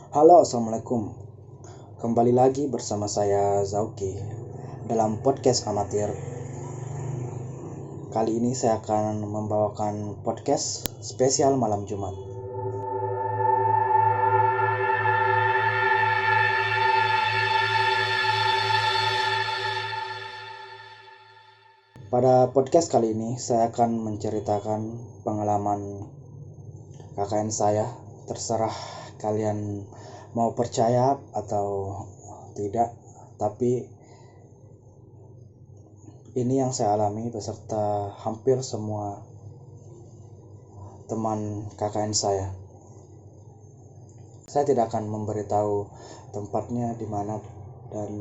Halo, assalamualaikum. Kembali lagi bersama saya Zauki dalam podcast amatir. Kali ini saya akan membawakan podcast spesial malam Jumat. Pada podcast kali ini saya akan menceritakan pengalaman KKN saya. Terserah kalian mau percaya atau tidak, tapi ini yang saya alami beserta hampir semua teman KKN saya. Saya tidak akan memberitahu tempatnya di mana dan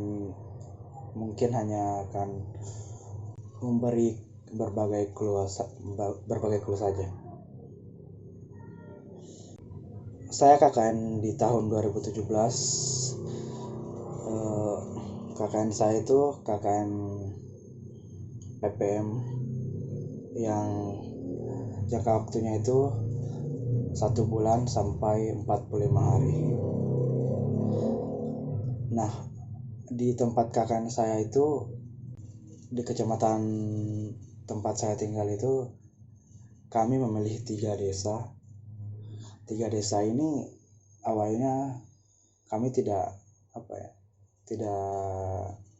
mungkin hanya akan memberi berbagai clue saja. Saya KKN di tahun 2017. KKN saya itu KKN PPM yang jangka waktunya itu 1 bulan sampai 45 hari. Nah, di tempat KKN saya itu, di kecamatan tempat saya tinggal itu, kami memilih 3 desa. 3 desa ini awalnya kami tidak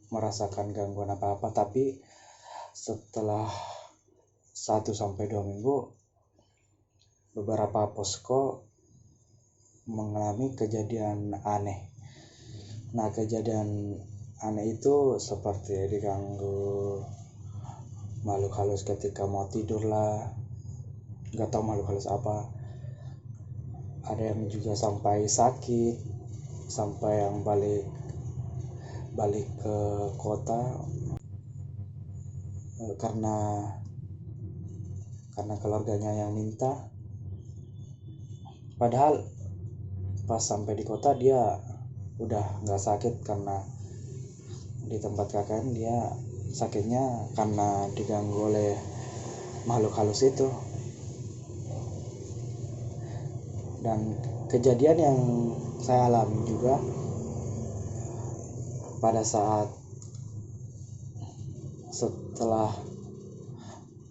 merasakan gangguan apa-apa, tapi setelah 1-2 minggu beberapa posko mengalami kejadian aneh. Nah, kejadian aneh itu seperti diganggu makhluk halus ketika mau tidur lah, nggak tahu makhluk halus apa. Ada yang juga sampai sakit, sampai yang balik ke kota karena keluarganya yang minta. Padahal pas sampai di kota dia udah nggak sakit, karena di tempat KKN dia sakitnya karena diganggu oleh makhluk halus itu. Dan kejadian yang saya alami juga pada saat setelah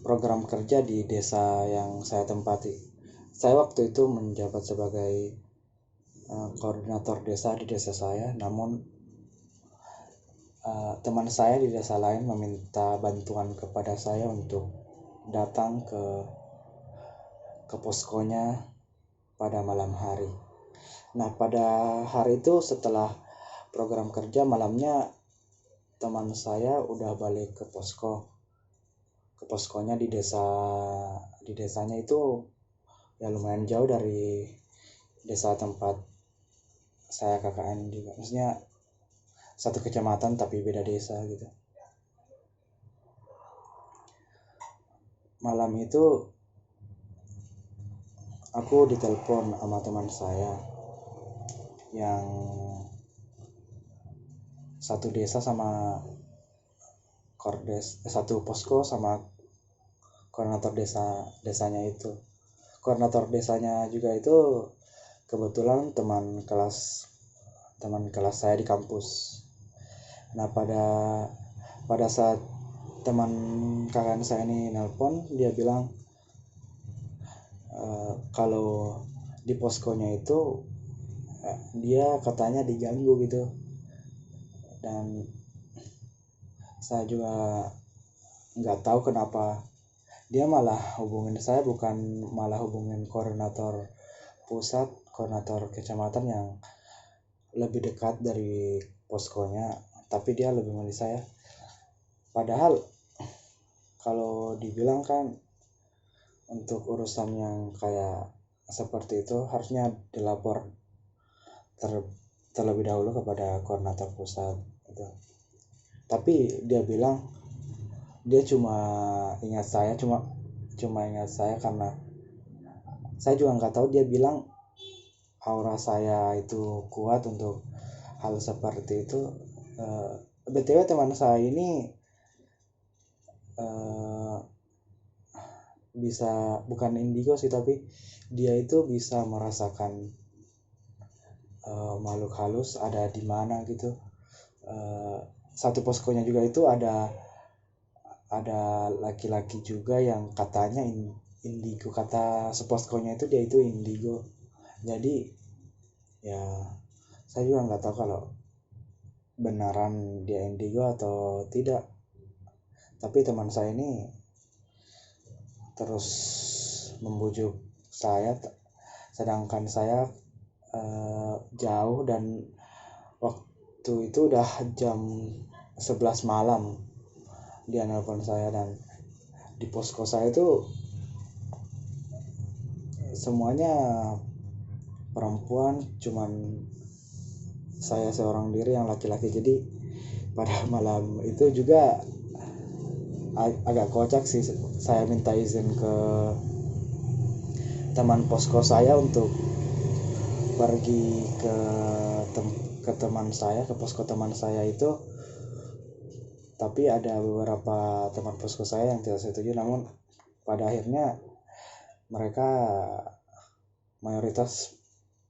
program kerja di desa yang saya tempati. Saya waktu itu menjabat sebagai koordinator desa di desa saya, namun teman saya di desa lain meminta bantuan kepada saya untuk datang ke poskonya pada malam hari. Nah, pada hari itu setelah program kerja malamnya, teman saya udah balik ke poskonya di desanya itu ya lumayan jauh dari desa tempat saya KKN juga, maksudnya satu kecamatan tapi beda desa gitu. Malam itu aku ditelepon sama teman saya yang satu desa sama satu posko sama koordinator desanya itu. Koordinator desanya juga itu kebetulan teman kelas saya di kampus. Nah, pada saat teman kakak saya ini nelpon, dia bilang kalau di poskonya itu dia katanya diganggu gitu. Dan saya juga nggak tahu kenapa dia malah hubungin saya, bukan malah hubungin koordinator pusat, koordinator kecamatan yang lebih dekat dari poskonya, tapi dia lebih milih saya. Padahal kalau dibilang kan untuk urusan yang kayak seperti itu harusnya dilapor terlebih dahulu kepada koordinator pusat gitu. Tapi dia bilang dia cuma ingat saya karena saya juga nggak tahu. Dia bilang aura saya itu kuat untuk hal seperti itu. BTW teman saya ini bisa, bukan indigo sih, tapi dia itu bisa merasakan makhluk halus ada di mana gitu. Satu poskonya juga itu ada laki-laki juga yang katanya indigo, kata seposkonya itu dia itu indigo. Jadi ya saya juga nggak tahu kalau benaran dia indigo atau tidak, tapi teman saya ini terus membujuk saya, sedangkan saya jauh dan waktu itu udah jam 11 malam dia nelpon saya. Dan di posko saya itu semuanya perempuan, cuman saya seorang diri yang laki-laki. Jadi pada malam itu juga agak kocak sih, saya minta izin ke teman posko saya untuk pergi ke teman saya, ke posko teman saya itu. Tapi ada beberapa teman posko saya yang tidak setuju, namun pada akhirnya mereka mayoritas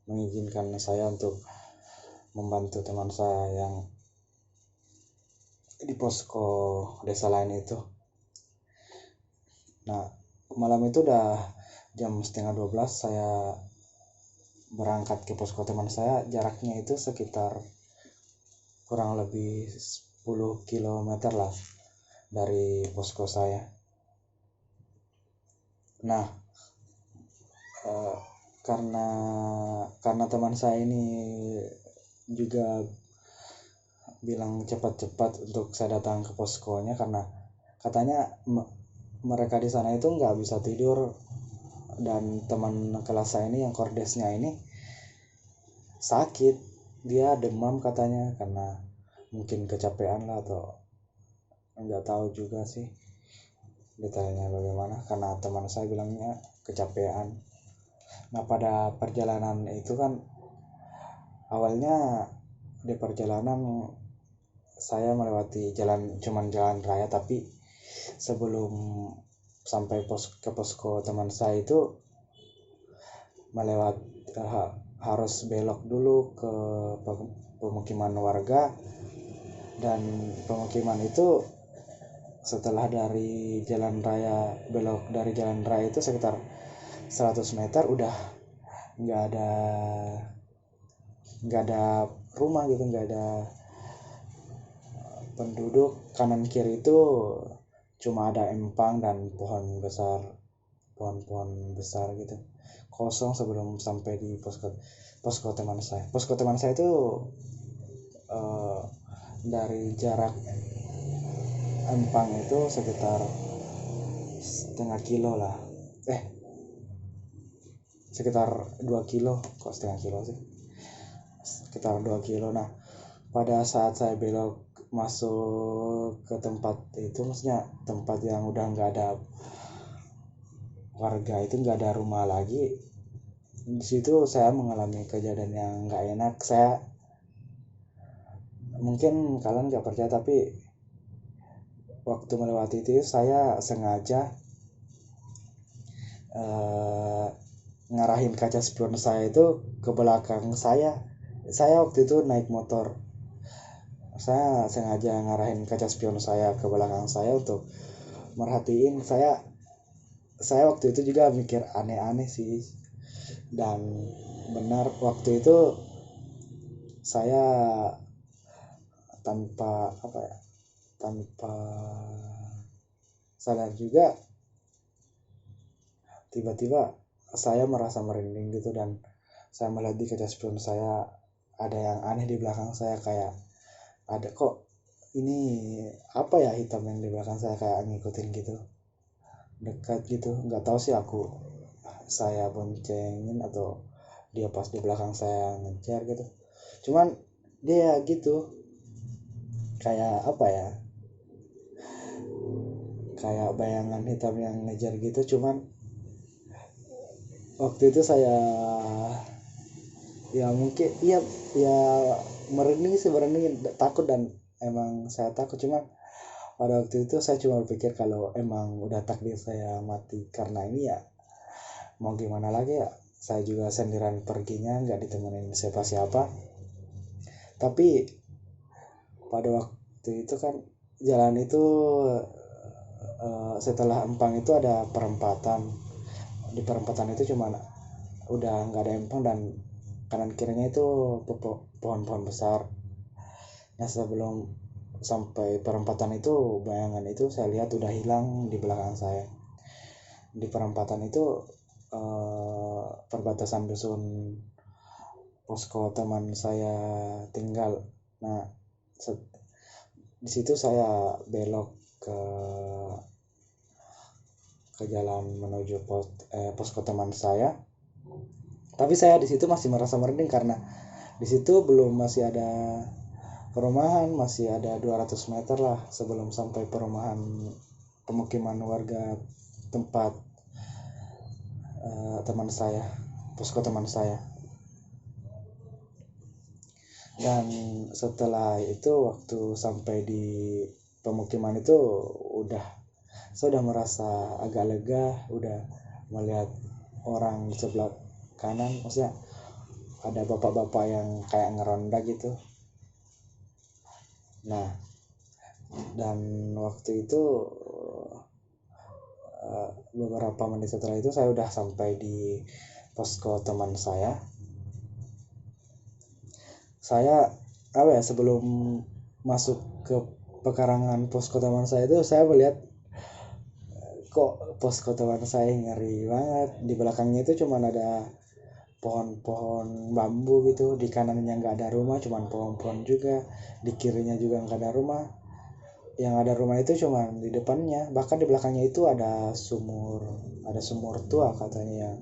mengizinkan saya untuk membantu teman saya yang di posko desa lain itu. Nah, malam itu udah jam 11:30 saya berangkat ke posko teman saya. Jaraknya itu sekitar kurang lebih 10 km lah dari posko saya. Nah, karena teman saya ini juga bilang cepat-cepat untuk saya datang ke poskonya, karena katanya mereka di sana itu nggak bisa tidur, dan teman kelas saya ini yang kordesnya ini sakit, dia demam katanya, karena mungkin kecapean lah atau nggak tahu juga sih detailnya bagaimana, karena teman saya bilangnya kecapean. Nah, pada perjalanan itu kan awalnya di perjalanan saya melewati cuman jalan raya, tapi sebelum sampai ke posko teman saya itu harus belok dulu ke pemukiman warga. Dan pemukiman itu setelah dari jalan raya, belok dari jalan raya itu sekitar 100 meter udah nggak ada rumah gitu, nggak ada penduduk. Kanan kiri itu cuma ada empang dan pohon besar gitu, kosong sebelum sampai di posko teman saya. Posko teman saya itu dari jarak empang itu sekitar setengah kilo lah, sekitar 2 kilo, kok setengah kilo sih, sekitar 2 kilo. Nah, pada saat saya belok masuk ke tempat itu, maksudnya tempat yang udah nggak ada warga itu, nggak ada rumah lagi, di situ saya mengalami kejadian yang nggak enak. Saya mungkin kalian nggak percaya, tapi waktu melewati itu saya sengaja ngarahin kaca spion saya itu ke belakang saya. Saya waktu itu naik motor, saya sengaja ngarahin kaca spion saya ke belakang saya untuk merhatiin. Saya waktu itu juga mikir aneh-aneh sih, dan benar waktu itu saya tanpa sadar juga tiba-tiba saya merasa merinding gitu, dan saya melihat di kaca spion saya ada yang aneh di belakang saya. Kayak ada kok ini apa ya, hitam yang di belakang saya, kayak ngikutin gitu, dekat gitu. Nggak tahu sih saya boncengin atau dia pas di belakang saya ngejar gitu. Cuman dia gitu, kayak apa ya, kayak bayangan hitam yang ngejar gitu. Cuman waktu itu saya ya mungkin ya merinding takut, dan emang saya takut. Cuman pada waktu itu saya cuma berpikir kalau emang udah takdir saya mati karena ini, ya mau gimana lagi ya, saya juga sendirian perginya, nggak ditemenin siapa-siapa. Tapi pada waktu itu kan jalan itu setelah Empang itu ada perempatan. Di perempatan itu cuma udah nggak ada empang dan kanan kirinya itu pohon-pohon besar. Nah sebelum sampai perempatan itu, bayangan itu saya lihat udah hilang di belakang saya. Di perempatan itu perbatasan dusun posko teman saya tinggal. Nah di situ saya belok ke jalan menuju posko teman saya. Tapi saya di situ masih merasa merinding karena di situ masih ada perumahan, masih ada 200 meter lah sebelum sampai perumahan pemukiman warga tempat teman saya, posko teman saya. Dan setelah itu waktu sampai di pemukiman itu saya udah merasa agak lega, udah melihat orang di sebelah kanan, maksudnya ada bapak-bapak yang kayak ngeronda gitu. Nah dan waktu itu beberapa menit setelah itu saya udah sampai di posko teman saya. Saya sebelum masuk ke pekarangan posko teman saya itu saya melihat kok posko teman saya ngeri banget. Di belakangnya itu cuma ada pohon-pohon bambu gitu, di kanannya nggak ada rumah, cuman pohon-pohon juga, di kirinya juga nggak ada rumah. Yang ada rumah itu cuma di depannya, bahkan di belakangnya itu ada sumur tua katanya,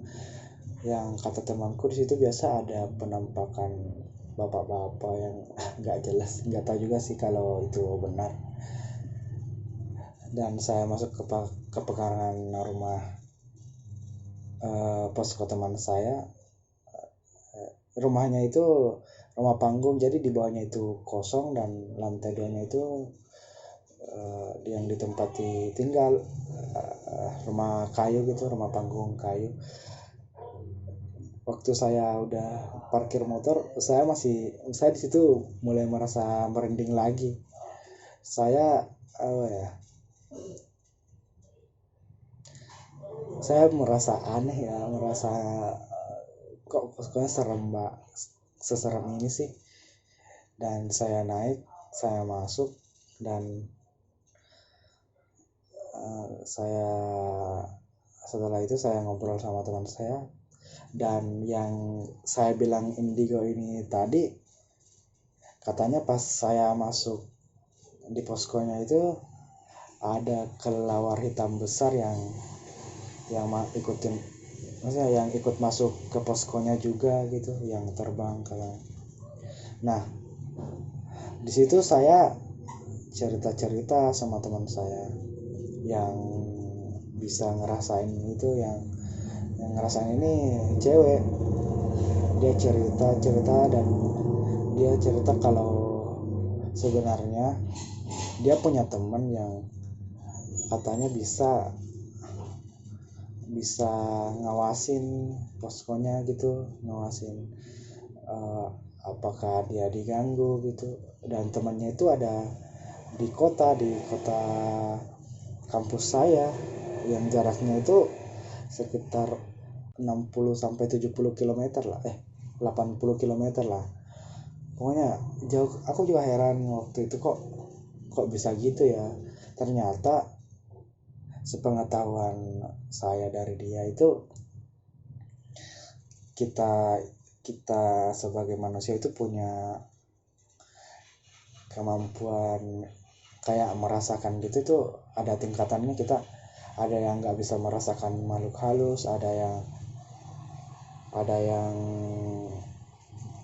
yang kata temanku di situ biasa ada penampakan bapak-bapak yang nggak jelas, nggak tahu juga sih kalau itu benar. Dan saya masuk ke pekarangan rumah posko teman saya. Rumahnya itu rumah panggung, jadi di bawahnya itu kosong dan lantai 2-nya itu yang ditempati tinggal rumah kayu gitu, rumah panggung kayu. Waktu saya udah parkir motor, saya di situ mulai merasa merinding lagi. Saya saya merasa aneh ya, merasa kok poskonya seserem ini sih. Dan saya naik, saya masuk, dan setelah itu saya ngobrol sama teman saya. Dan yang saya bilang indigo ini tadi, katanya pas saya masuk di poskonya itu ada kelelawar hitam besar yang ikut masuk ke poskonya juga gitu, yang terbang kalau. Nah di situ saya cerita sama teman saya yang bisa ngerasain itu, yang ngerasain ini cewek. Dia cerita dan dia cerita kalau sebenarnya dia punya teman yang katanya bisa ngawasin poskonya gitu, ngawasin apakah dia diganggu gitu. Dan temannya itu ada di kota kampus saya yang jaraknya itu sekitar 60-70 km lah, 80 km lah, pokoknya jauh. Aku juga heran waktu itu kok bisa gitu ya. Ternyata sepengetahuan saya dari dia itu, kita sebagai manusia itu punya kemampuan kayak merasakan gitu tuh, ada tingkatannya. Kita ada yang nggak bisa merasakan makhluk halus, ada yang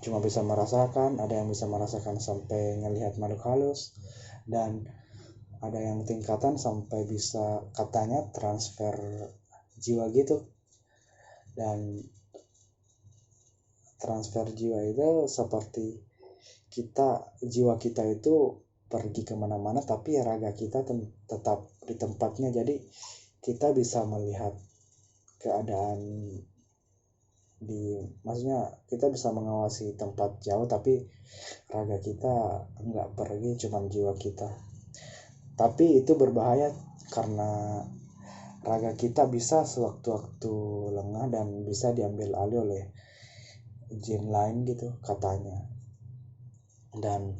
cuma bisa merasakan, ada yang bisa merasakan sampai ngelihat makhluk halus, dan ada yang tingkatan sampai bisa katanya transfer jiwa gitu. Dan transfer jiwa itu seperti jiwa kita itu pergi kemana-mana tapi raga kita tetap di tempatnya. Jadi kita bisa melihat keadaan maksudnya kita bisa mengawasi tempat jauh tapi raga kita nggak pergi, cuman jiwa kita. Tapi itu berbahaya karena raga kita bisa sewaktu-waktu lengah dan bisa diambil alih oleh jin lain gitu katanya. Dan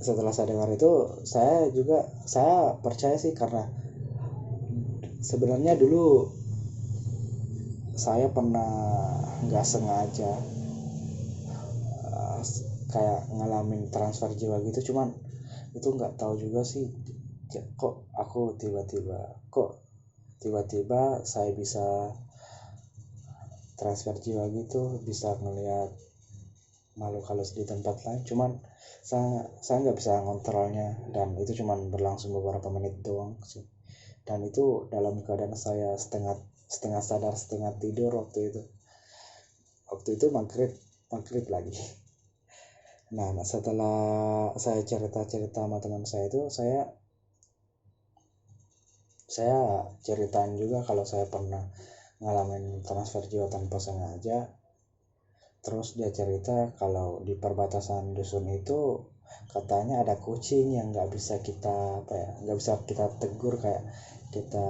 setelah saya dengar itu, saya percaya sih, karena sebenarnya dulu saya pernah nggak sengaja kayak ngalamin transfer jiwa gitu, cuman itu nggak tahu juga sih kok aku tiba-tiba saya bisa transfer jiwa gitu, bisa ngelihat makhluk halus di tempat lain. Cuman saya nggak bisa ngontrolnya, dan itu cuman berlangsung beberapa menit doang sih. Dan itu dalam keadaan saya setengah sadar setengah tidur waktu itu maghrib lagi. Nah, setelah saya cerita sama teman saya itu, saya ceritain juga kalau saya pernah ngalamin transfer jiwa tanpa sengaja. Terus dia cerita kalau di perbatasan dusun itu katanya ada kucing yang nggak bisa kita tegur, kayak kita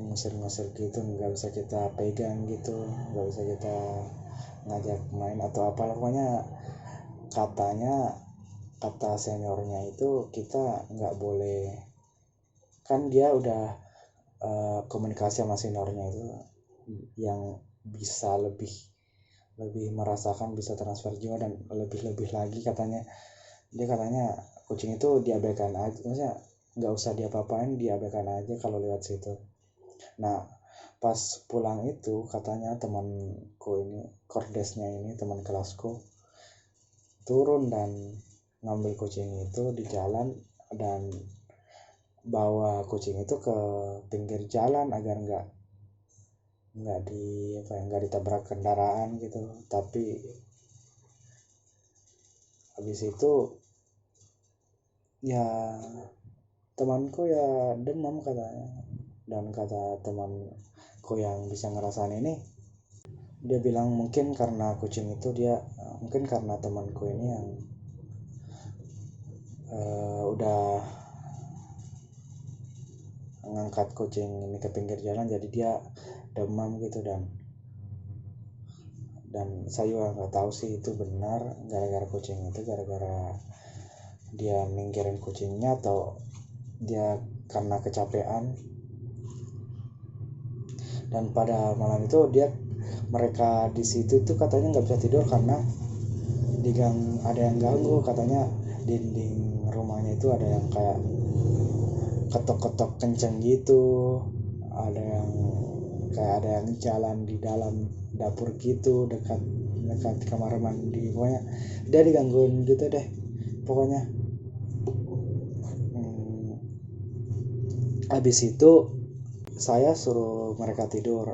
ngusir gitu, nggak bisa kita pegang gitu, nggak bisa kita ngajak main atau apa. Pokoknya kata seniornya itu kita nggak boleh, kan dia udah komunikasi sama seniornya itu yang bisa lebih merasakan, bisa transfer jiwa, dan lebih lagi katanya kucing itu diabaikan aja, maksudnya nggak usah diapa-apain, diabaikan aja kalau lewat situ. Nah, pas pulang itu katanya temanku ini, kordesnya ini, teman kelasku, turun dan ngambil kucing itu di jalan dan bawa kucing itu ke pinggir jalan agar nggak ditabrak kendaraan gitu. Tapi habis itu ya temanku ya demam katanya, dan kata temanku yang bisa ngerasain ini, dia bilang mungkin karena temanku ini yang udah ngangkat kucing ini ke pinggir jalan, jadi dia demam gitu. Dan saya juga nggak tahu sih itu benar gara-gara kucing itu, gara-gara dia minggirin kucingnya atau dia karena kecapean. Dan pada malam itu mereka di situ tuh katanya nggak bisa tidur karena ada yang ganggu, katanya dinding rumahnya itu ada yang kayak ketok-ketok kenceng gitu, ada yang jalan di dalam dapur gitu, dekat kamar mandi. Pokoknya dia digangguin gitu deh pokoknya. Habis itu saya suruh mereka tidur,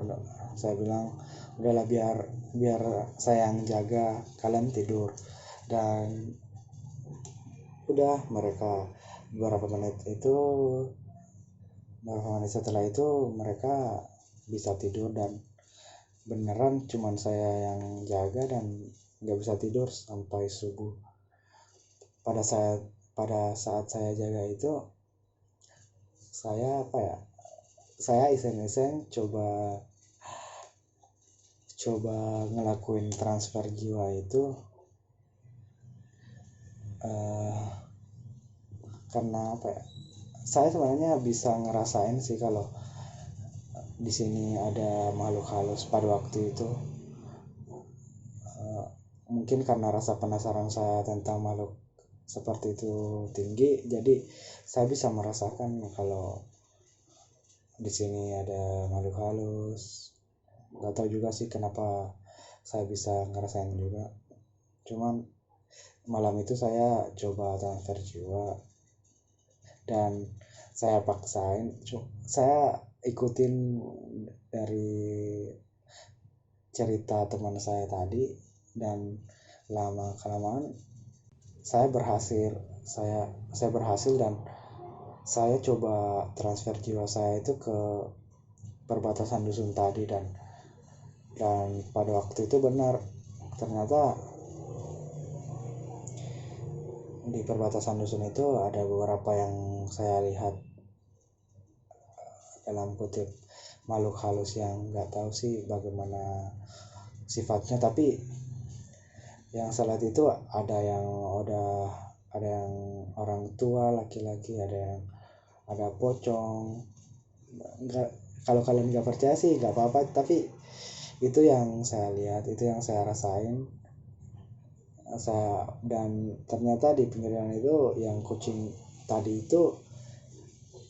saya bilang udahlah biar saya yang jaga, kalian tidur. Dan udah, beberapa menit setelah itu mereka bisa tidur, dan beneran cuman saya yang jaga dan nggak bisa tidur sampai subuh. Pada saat saya jaga itu, saya iseng-iseng coba ngelakuin transfer jiwa itu, karena saya sebenarnya bisa ngerasain sih kalau di sini ada makhluk halus pada waktu itu. Mungkin karena rasa penasaran saya tentang makhluk seperti itu tinggi, jadi saya bisa merasakan kalau di sini ada makhluk halus. Nggak tahu juga sih kenapa saya bisa ngerasain juga. Cuman malam itu saya coba transfer jiwa dan saya ikutin dari cerita teman saya tadi, dan lama kelamaan saya berhasil dan saya coba transfer jiwa saya itu ke perbatasan dusun tadi, dan pada waktu itu benar, ternyata di perbatasan dusun itu ada beberapa yang saya lihat, dalam kutip, makhluk halus yang nggak tahu sih bagaimana sifatnya, tapi yang saya lihat itu ada yang orang tua laki-laki, ada pocong. Nggak, kalau kalian nggak percaya sih nggak apa-apa, tapi itu yang saya lihat, itu yang saya rasain. Dan ternyata di pinggir jalan itu yang kucing tadi itu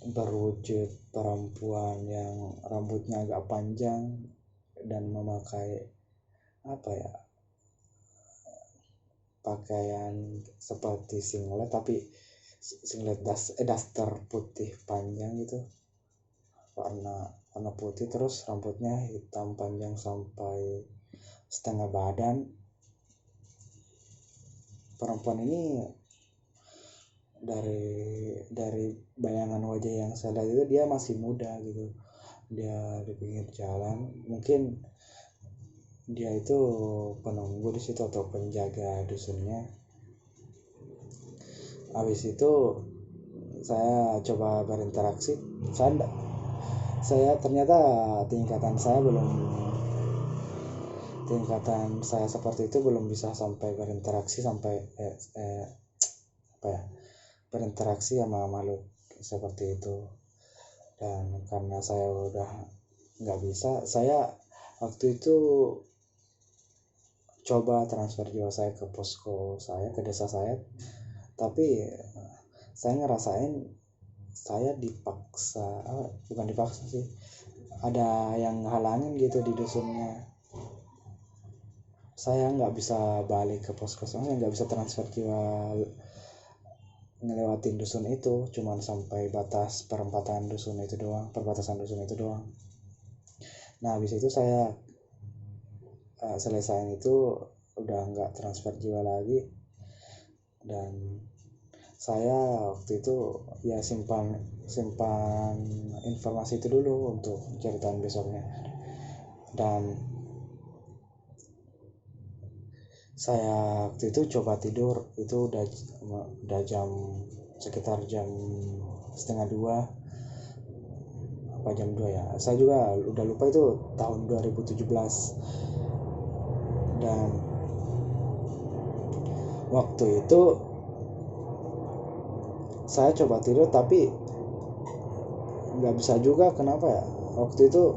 berwujud perempuan yang rambutnya agak panjang dan memakai pakaian seperti singlet, tapi singlet daster putih panjang gitu, warna putih, terus rambutnya hitam panjang sampai setengah badan. Perempuan ini dari bayangan wajah yang saya lihat itu dia masih muda gitu. Dia di pinggir jalan, mungkin dia itu penunggu di situ atau penjaga dusunnya. Habis itu saya coba berinteraksi. Saya ternyata tingkatan saya seperti itu belum bisa sampai berinteraksi berinteraksi sama makhluk seperti itu. Dan karena saya udah nggak bisa, saya waktu itu coba transfer jiwa saya ke posko saya, ke desa saya, tapi saya ngerasain saya bukan dipaksa sih, ada yang halangin gitu di dusunnya. Saya nggak bisa balik ke posko soalnya, nggak bisa transfer jiwa ngelewatin dusun itu, cuman sampai batas perbatasan dusun itu doang. Nah habis itu saya selesai itu udah nggak transfer jiwa lagi, dan saya waktu itu ya simpan informasi itu dulu untuk ceritaan besoknya. Dan saya waktu itu coba tidur, itu udah sekitar jam 1:30 apa jam 2 ya, saya juga udah lupa, itu tahun 2017. Dan waktu itu saya coba tidur tapi nggak bisa juga, kenapa ya, waktu itu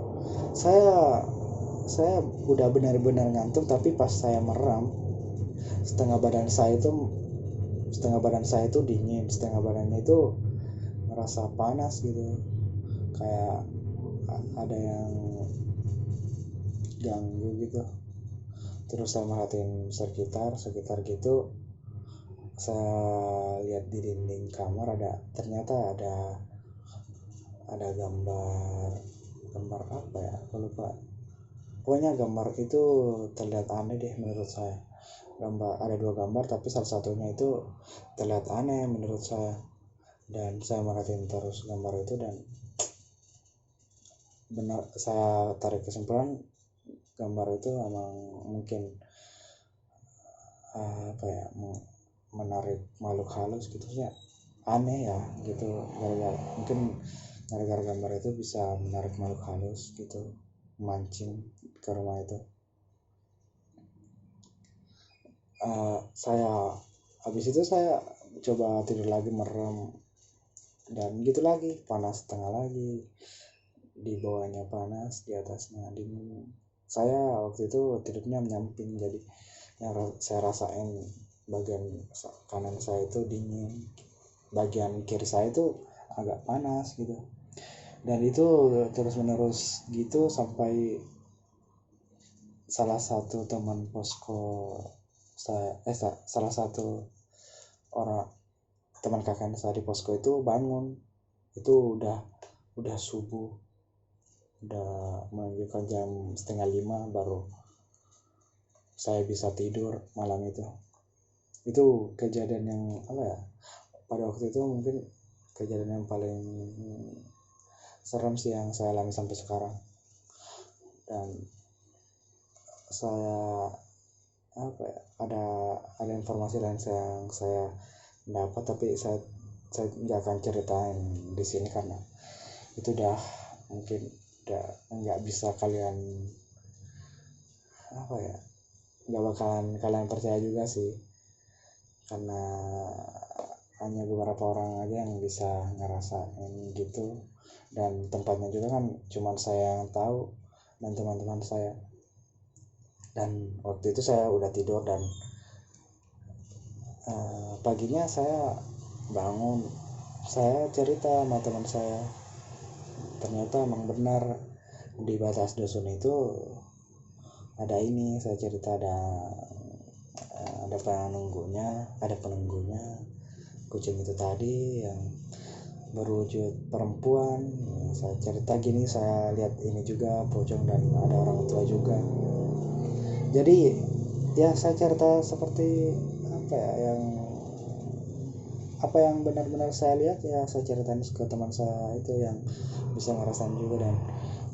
saya udah benar-benar ngantuk, tapi pas saya merem, setengah badan saya itu dingin, setengah badannya itu merasa panas gitu, kayak ada yang ganggu gitu. Terus saya merhatiin sekitar gitu, saya lihat di dinding kamar ternyata ada gambar apa ya, aku lupa, pokoknya gambar itu terlihat aneh deh menurut saya. Ada 2 gambar, tapi salah satunya itu terlihat aneh menurut saya, dan saya merhatiin terus gambar itu, dan benar saya tarik kesimpulan gambar itu emang mungkin menarik makhluk halus gitu ya, aneh ya gitu, mungkin gara-gara gambar itu bisa menarik makhluk halus gitu, mancing ke rumah itu. Habis itu saya coba tidur lagi, merem, dan gitu lagi, panas tengah lagi, di bawahnya panas, di atasnya dingin. Saya waktu itu tidurnya menyamping, jadi yang saya rasain bagian kanan saya itu dingin, bagian kiri saya itu agak panas gitu. Dan itu terus menerus gitu sampai salah satu teman posko saya, salah satu orang teman kakak saya di posko itu bangun. Itu udah subuh, udah menunjukkan jam 4:30 baru saya bisa tidur malam itu. Itu kejadian yang pada waktu itu mungkin kejadian yang paling serem sih yang saya alami sampai sekarang. dan saya ada informasi lain yang saya dapat, tapi saya nggak akan ceritain di sini karena itu mungkin udah nggak bisa kalian nggak bakalan kalian percaya juga sih, karena hanya beberapa orang aja yang bisa ngerasain gitu, dan tempatnya juga kan cuman saya yang tahu dan teman-teman saya. Dan waktu itu saya udah tidur dan paginya saya bangun, saya cerita sama teman saya, ternyata emang benar di batas dusun itu ada ini. Saya cerita ada penunggunya kucing itu tadi yang berwujud perempuan. Saya cerita gini, saya lihat ini juga pocong dan ada orang tua juga. Jadi ya saya cerita seperti apa yang benar-benar saya lihat, ya saya ceritain ke teman saya itu yang bisa ngerasain juga. Dan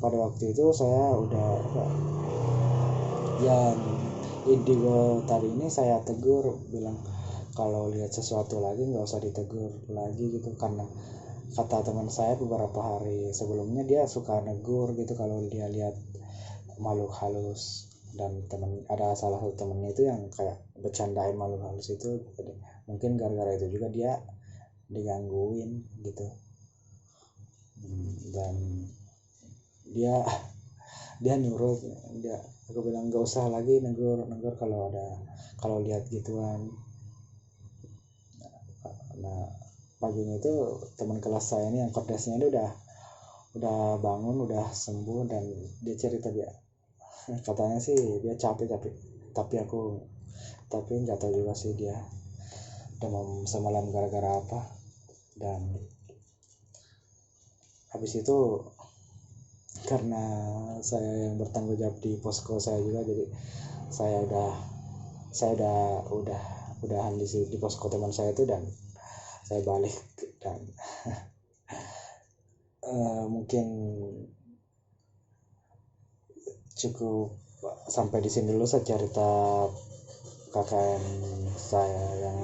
pada waktu itu saya udah yang indigo tadi ini saya tegur, bilang kalau lihat sesuatu lagi nggak usah ditegur lagi gitu, karena kata teman saya beberapa hari sebelumnya dia suka negur gitu kalau dia lihat makhluk halus. Dan ada salah satu temennya itu yang kayak bercandain makhluk halus itu, jadi mungkin gara-gara itu juga dia digangguin gitu. Dan dia nurut. Aku bilang nggak usah lagi negur kalau lihat gituan. Nah paginya itu teman kelas saya ini yang kordesnya ini udah bangun, udah sembuh, dan dia cerita katanya sih dia capek tapi nggak tahu juga sih dia demam semalam gara-gara apa. Dan habis itu karena saya yang bertanggung jawab di posko saya juga, jadi saya udahan di posko teman saya itu, dan saya balik. Dan mungkin cukup sampai di sini dulu saya cerita KKN saya yang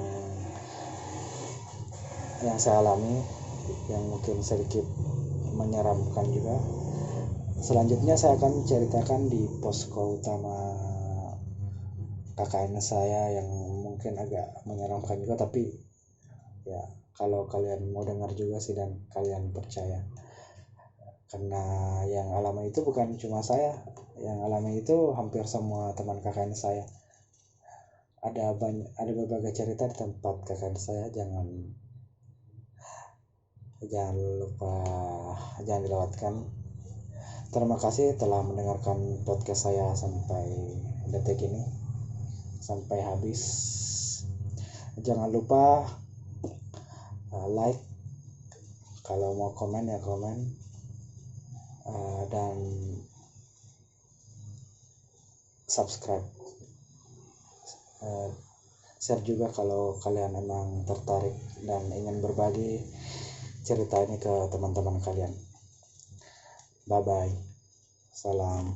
saya alami, yang mungkin sedikit menyeramkan juga. Selanjutnya saya akan ceritakan di posko utama KKN saya yang mungkin agak menyeramkan juga, tapi ya kalau kalian mau dengar juga sih dan kalian percaya, karena yang alami itu bukan cuma saya, yang alami itu hampir semua teman KKN saya. Ada berbagai cerita di tempat KKN saya. Jangan lupa, jangan dilewatkan. Terima kasih telah mendengarkan podcast saya sampai detik ini, sampai habis. Jangan lupa like, kalau mau komen ya komen, dan subscribe, share juga kalau kalian emang tertarik dan ingin berbagi cerita ini ke teman-teman kalian. Bye bye, salam.